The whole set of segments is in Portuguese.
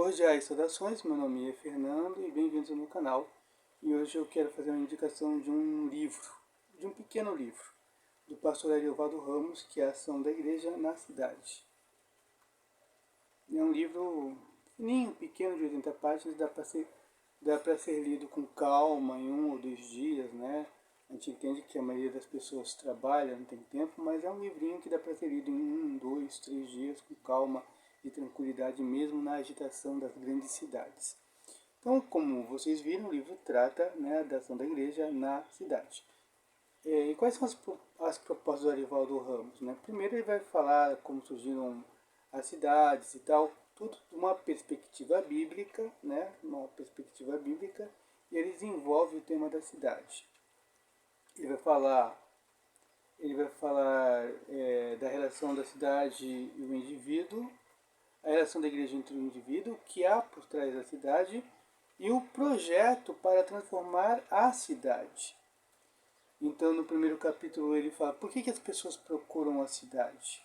Cordiais saudações, meu nome é Fernando e bem-vindos ao meu canal. E hoje eu quero fazer uma indicação de um livro, de um pequeno livro, do pastor Ariovaldo Ramos, que é a Ação da Igreja na Cidade. É um livro fininho, pequeno, de 80 páginas, dá para ser lido com calma, em 1 ou 2 dias, né? A gente entende que a maioria das pessoas trabalha, não tem tempo, mas é um livrinho que dá para ser lido em 1, 2, 3 dias, com calma e tranquilidade, mesmo na agitação das grandes cidades. Então, como vocês viram, o livro trata, né, da ação da igreja na cidade. E quais são as propostas do Ariovaldo Ramos? Né? Primeiro ele vai falar como surgiram as cidades e tal, tudo de uma perspectiva bíblica, né? Uma perspectiva bíblica, e ele desenvolve o tema da cidade. Ele vai falar, da relação da cidade e o indivíduo, a relação da igreja entre o indivíduo, que há por trás da cidade, e o projeto para transformar a cidade. Então, no primeiro capítulo, ele fala por que as pessoas procuram a cidade.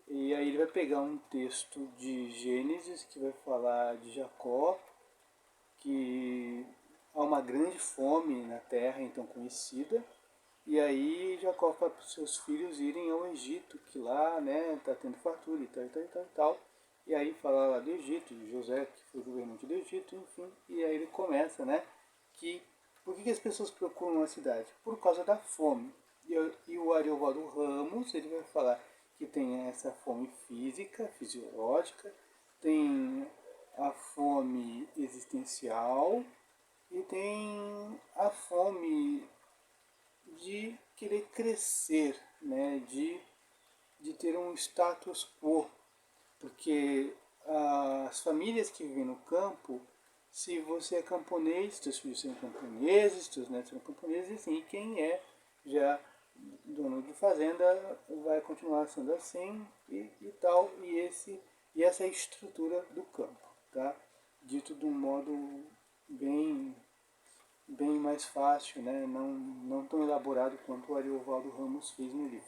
E aí ele vai pegar um texto de Gênesis, que vai falar de Jacó, que há uma grande fome na terra, então conhecida, e aí Jacó fala para os seus filhos irem ao Egito, que lá, né, está tendo fartura e tal, e tal, e tal, e tal. E aí fala lá do Egito, de José, que foi governante do Egito, enfim. E aí ele começa, né, que por que as pessoas procuram a cidade? Por causa da fome. E o Ariovaldo Ramos, ele vai falar que tem essa fome física, fisiológica, tem a fome existencial e tem a fome de querer crescer, né? de ter um status quo, porque as famílias que vivem no campo, se você é camponês, seus filhos são camponeses, seus netos são camponeses, assim, e quem é já dono de fazenda vai continuar sendo assim e tal, e essa é a estrutura do campo, tá? Dito de um modo bem mais fácil, né? Não tão elaborado quanto o Ariovaldo Ramos fez no livro.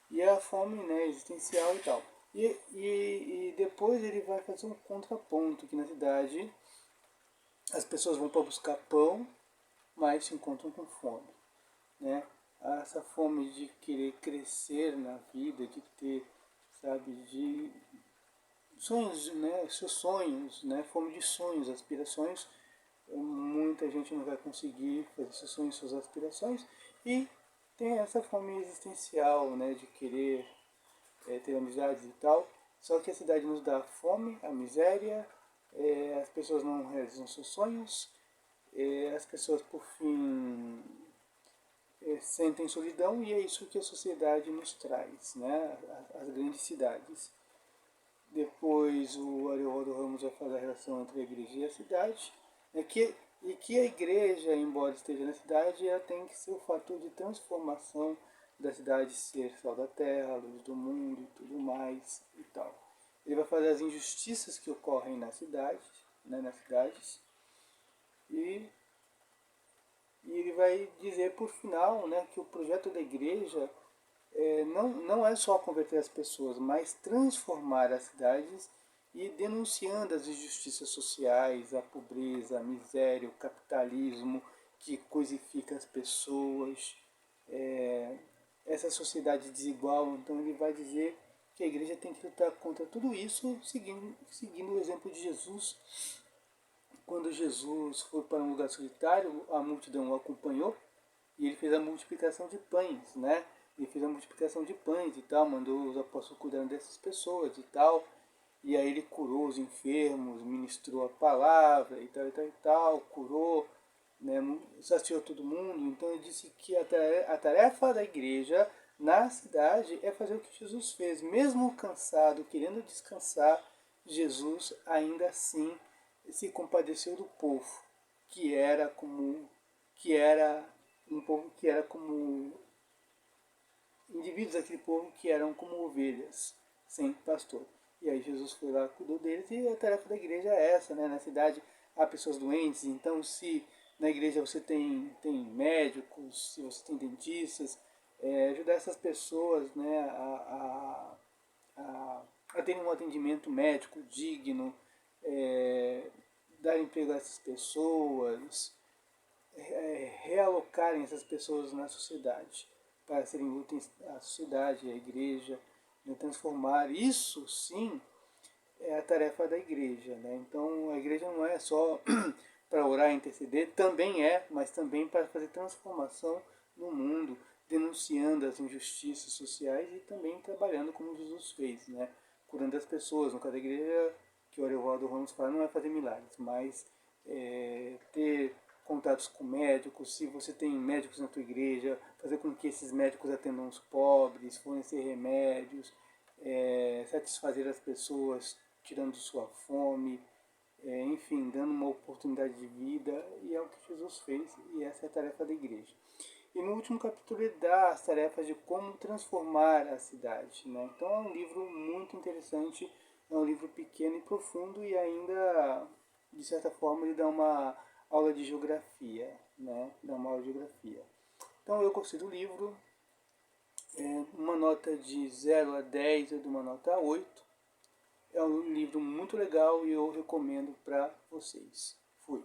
E é a fome, né, existencial e tal. E depois ele vai fazer um contraponto, que na cidade as pessoas vão para buscar pão, mas se encontram com fome, né? Essa fome de querer crescer na vida, de ter, sabe, de sonhos, né, seus sonhos, né, fome de sonhos, aspirações. Muita gente não vai conseguir fazer seus sonhos, suas aspirações, e tem essa fome existencial, né, de querer ter amizades e tal. Só que a cidade nos dá a fome, a miséria, as pessoas não realizam seus sonhos, as pessoas por fim sentem solidão, e é isso que a sociedade nos traz, né, as grandes cidades. Depois o Ariovaldo Ramos vai fazer a relação entre a igreja e a cidade, e que a igreja, embora esteja na cidade, ela tem que ser o fator de transformação da cidade, ser sal da terra, luz do mundo e tudo mais e tal. Ele vai fazer as injustiças que ocorrem na cidade, né, nas cidades, e, e ele vai dizer por final, né, que o projeto da igreja não é só converter as pessoas, mas transformar as cidades e denunciando as injustiças sociais, a pobreza, a miséria, o capitalismo que coisifica as pessoas, essa sociedade desigual. Então ele vai dizer que a igreja tem que lutar contra tudo isso, seguindo o exemplo de Jesus. Quando Jesus foi para um lugar solitário, a multidão o acompanhou e ele fez a multiplicação de pães, né? Ele fez a multiplicação de pães e tal, mandou os apóstolos cuidando dessas pessoas e tal. E aí ele curou os enfermos, ministrou a palavra e tal, e tal, e tal, curou, né, saciou todo mundo. Então ele disse que a tarefa da igreja na cidade é fazer o que Jesus fez. Mesmo cansado, querendo descansar, Jesus ainda assim se compadeceu do povo, que era um povo que era como indivíduos daquele povo que eram como ovelhas, sem pastor. E aí Jesus foi lá, cuidou deles, e a tarefa da igreja é essa, né? Na cidade há pessoas doentes, então se na igreja você tem médicos, se você tem dentistas, ajudar essas pessoas, né, a terem um atendimento médico digno, dar emprego a essas pessoas, realocarem essas pessoas na sociedade, para serem úteis à sociedade, à igreja, né, transformar. Isso sim é a tarefa da igreja. Né? Então a igreja não é só para orar e interceder, também é, mas também para fazer transformação no mundo, denunciando as injustiças sociais e também trabalhando como Jesus fez, né? Curando as pessoas. No caso da igreja, que o Ariovaldo Ramos fala, não é fazer milagres, mas ter contatos com médicos, se você tem médicos na tua igreja, fazer com que esses médicos atendam os pobres, fornecer remédios, satisfazer as pessoas, tirando sua fome, enfim, dando uma oportunidade de vida, e é o que Jesus fez, e essa é a tarefa da igreja. E no último capítulo ele dá as tarefas de como transformar a cidade. Né? Então é um livro muito interessante, é um livro pequeno e profundo, e ainda, de certa forma, ele dá uma aula de geografia. Né? Dá uma aula de geografia. Então eu gostei do livro, uma nota de 0 a 10 eu dou uma nota 8. É um livro muito legal e eu recomendo para vocês. Fui.